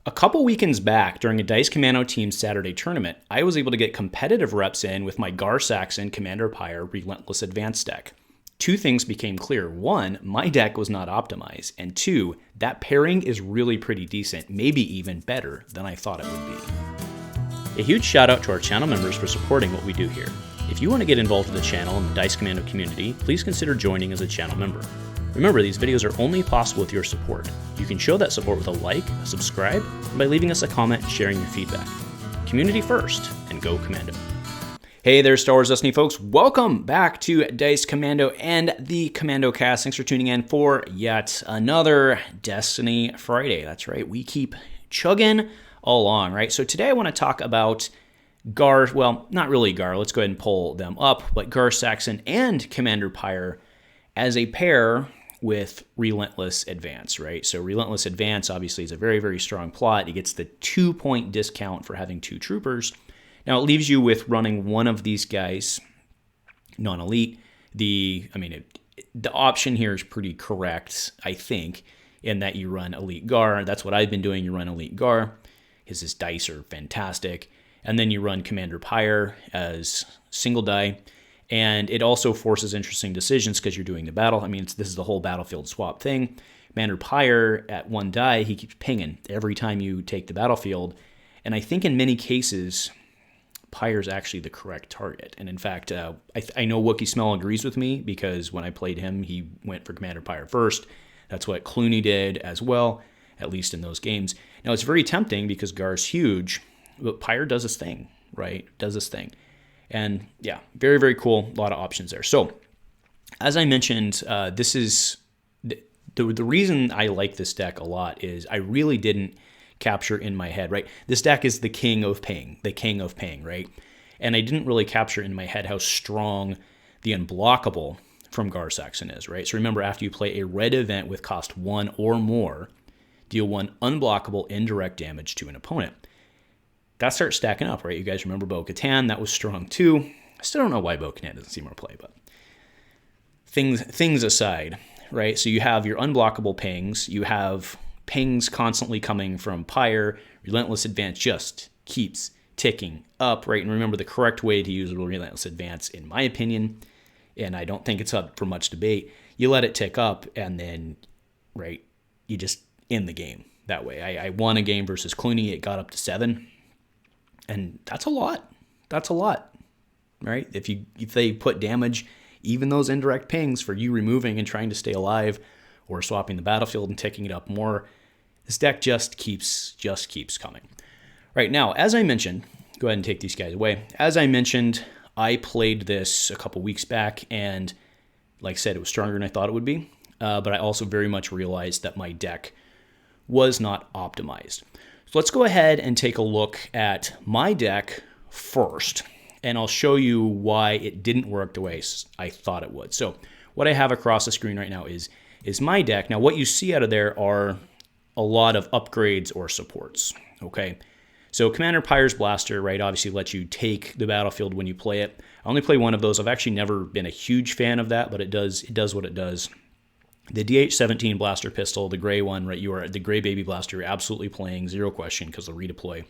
A couple weekends back, during a Dice Commando team Saturday tournament, I was able to get competitive reps in with my Gar Saxon Commander Pyre Relentless Advanced deck. Two things became clear. One, my deck was not optimized, and two, that pairing is really pretty decent, maybe even better than I thought it would be. A huge shout out to our channel members for supporting what we do here. If you want to get involved with the channel and the Dice Commando community, please consider joining as a channel member. Remember, these videos are only possible with your support. You can show that support with a like, a subscribe, and by leaving us a comment and sharing your feedback. Community first, and go Commando. Hey there, Star Wars Destiny folks. Welcome back to Dice Commando and the Commando cast. Thanks for tuning in for yet another Destiny Friday. That's right, we keep chugging along, right? So today I want to talk about Gar, well, not really Gar, let's go ahead and pull them up, but Gar Saxon and Commander Pyre as a pair with Relentless Advance, right? So Relentless Advance obviously is a very, very strong plot. It gets the 2-point discount for having 2 troopers. Now it leaves you with running one of these guys, non-elite. The option here is pretty correct, I think, in that you run Elite Gar. That's what I've been doing. You run Elite Gar. His dice are fantastic. And then you run Commander Pyre as single die. And it also forces interesting decisions because you're doing the battle. I mean, this is the whole battlefield swap thing. Commander Pyre, at 1 die, he keeps pinging every time you take the battlefield. And I think in many cases, Pyre's actually the correct target. And in fact, I know Wookiee Smell agrees with me because when I played him, he went for Commander Pyre first. That's what Clooney did as well, at least in those games. Now, it's very tempting because Gar's huge, but Pyre does his thing, right? Does his thing. And yeah, very, very cool. A lot of options there. So as I mentioned, this is the reason I like this deck a lot is I really didn't capture in my head, right? This deck is the king of ping, right? And I didn't really capture in my head how strong the unblockable from Gar Saxon is, right? So remember, after you play a red event with cost 1 or more, deal 1 unblockable indirect damage to an opponent. That starts stacking up, right? You guys remember Bo-Katan, that was strong too. I still don't know why Bo-Katan doesn't see more play, but things aside, right? So you have your unblockable pings, you have pings constantly coming from Pyre. Relentless Advance just keeps ticking up, right? And remember, the correct way to use Relentless Advance, in my opinion, and I don't think it's up for much debate, you let it tick up and then, right, you just end the game that way. I won a game versus Clooney, it got up to 7. And that's a lot. That's a lot, right? If they put damage, even those indirect pings for you removing and trying to stay alive or swapping the battlefield and ticking it up more, this deck just keeps coming. Right now, as I mentioned, go ahead and take these guys away. As I mentioned, I played this a couple weeks back, and like I said, it was stronger than I thought it would be. But I also very much realized that my deck was not optimized. So let's go ahead and take a look at my deck first, and I'll show you why it didn't work the way I thought it would. So what I have across the screen right now is my deck. Now what you see out of there are a lot of upgrades or supports, okay? So Commander Pyre's Blaster, right, obviously lets you take the battlefield when you play it. I only play one of those. I've actually never been a huge fan of that, but it does what it does. The DH-17 blaster pistol, the gray one, right? You are the gray baby blaster, you're absolutely playing, zero question, because they'll redeploy.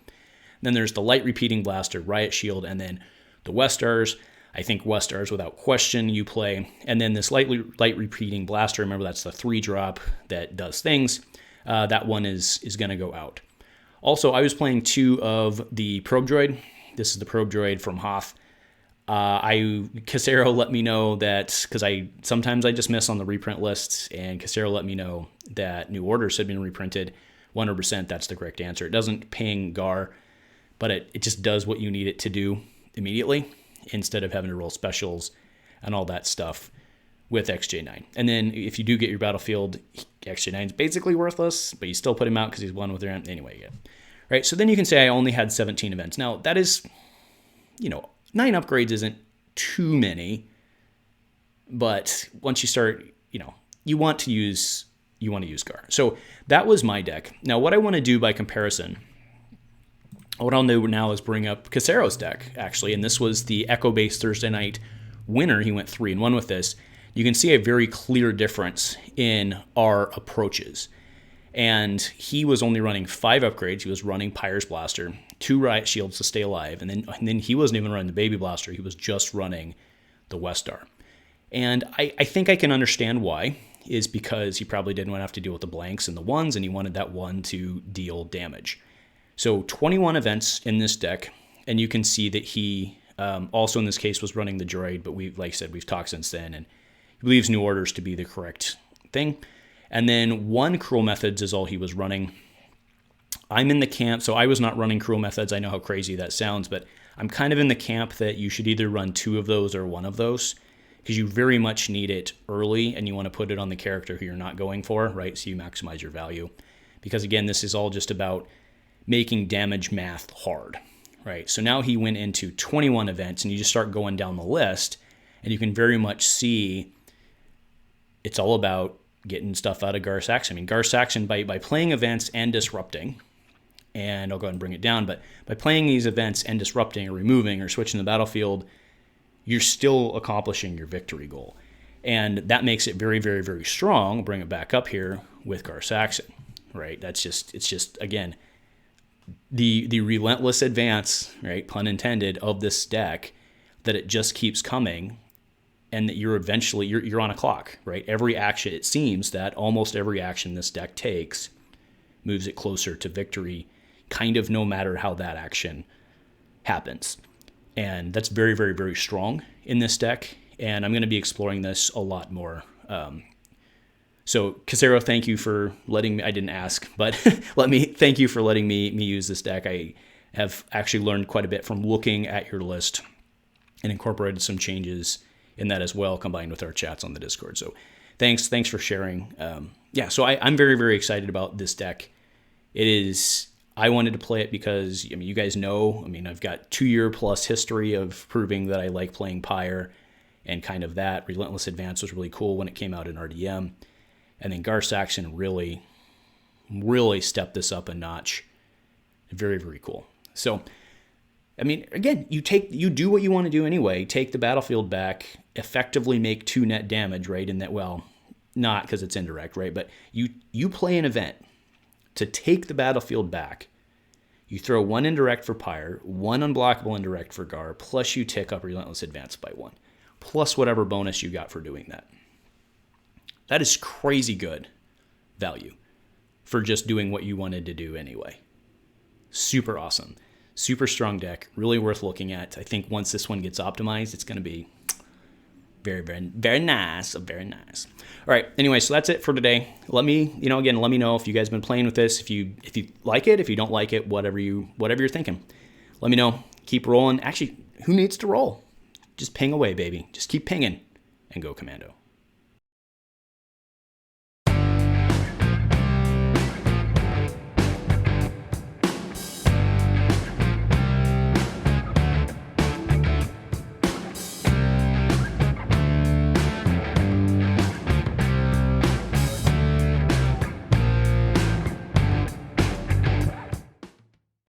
Then there's the light repeating blaster, Riot Shield, and then the Westars. I think Westars, without question, you play. And then this light repeating blaster, remember that's the 3-drop that does things. That one is going to go out. Also, I was playing 2 of the Probe Droid. This is the Probe Droid from Hoth. Casero let me know that, because sometimes I just miss on the reprint lists, and Casero let me know that new orders had been reprinted. 100% that's the correct answer. It doesn't ping Gar, but it just does what you need it to do immediately, instead of having to roll specials and all that stuff with XJ9. And then if you do get your battlefield, XJ9 is basically worthless, but you still put him out because he's one with their anyway. Yeah. Right, so then you can say I only had 17 events. Now that is, 9 upgrades isn't too many, but once you start, you want to use Gar. So that was my deck. Now what I want to do by comparison, what I'll do now is bring up Casero's deck, actually, and this was the Echo-based Thursday night winner. He went 3-1 with this. You can see a very clear difference in our approaches. And he was only running 5 upgrades. He was running Pyre's blaster, 2 riot shields to stay alive, and then he wasn't even running the baby blaster. He was just running the Westar. And I think I can understand why, is because he probably didn't want to have to deal with the blanks and the ones, and he wanted that one to deal damage. So 21 events in this deck, and you can see that he also in this case was running the droid, but like I said, we've talked since then, and he believes New Orders to be the correct thing. And then 1 Cruel Methods is all he was running. I'm in the camp, so I was not running Cruel Methods. I know how crazy that sounds, but I'm kind of in the camp that you should either run 2 of those or 1 of those, because you very much need it early, and you want to put it on the character who you're not going for, right? So you maximize your value. Because again, this is all just about making damage math hard, right? So now he went into 21 events, and you just start going down the list, and you can very much see it's all about getting stuff out of Gar Saxon. I mean, Gar Saxon, by playing events and disrupting, and I'll go ahead and bring it down, but by playing these events and disrupting or removing or switching the battlefield, you're still accomplishing your victory goal. And that makes it very, very, very strong. Bring it back up here with Gar Saxon, right? It's just, again, the relentless advance, right, pun intended, of this deck, that it just keeps coming, and that you're eventually, you're on a clock, right? Every action, it seems that almost every action this deck takes moves it closer to victory, kind of no matter how that action happens. And that's very, very, very strong in this deck, and I'm going to be exploring this a lot more. So, Casero, thank you for letting me, I didn't ask, but thank you for letting me use this deck. I have actually learned quite a bit from looking at your list and incorporated some changes in that as well, combined with our chats on the Discord. So thanks for sharing. So I'm very, very excited about this deck. I wanted to play it because, I mean, you guys know, I mean, I've got 2-year plus history of proving that I like playing Pyre, and kind of that. Relentless Advance was really cool when it came out in RDM. And then Gar Saxon really, really stepped this up a notch. Very, very cool. So, I mean, again, you do what you want to do anyway. Take the battlefield back, effectively make 2 net damage, right? In that, well, not because it's indirect, right? But you play an event to take the battlefield back. You throw 1 indirect for Pyre, 1 unblockable indirect for Gar, plus you tick up Relentless Advance by 1, plus whatever bonus you got for doing that. That is crazy good value for just doing what you wanted to do anyway. Super awesome. Super strong deck, really worth looking at. I think once this one gets optimized, it's going to be very, very, very nice. Very nice. All right. Anyway, so that's it for today. Let me know if you guys have been playing with this. If you like it, if you don't like it, whatever you're thinking. Let me know. Keep rolling. Actually, who needs to roll? Just ping away, baby. Just keep pinging and go Commando.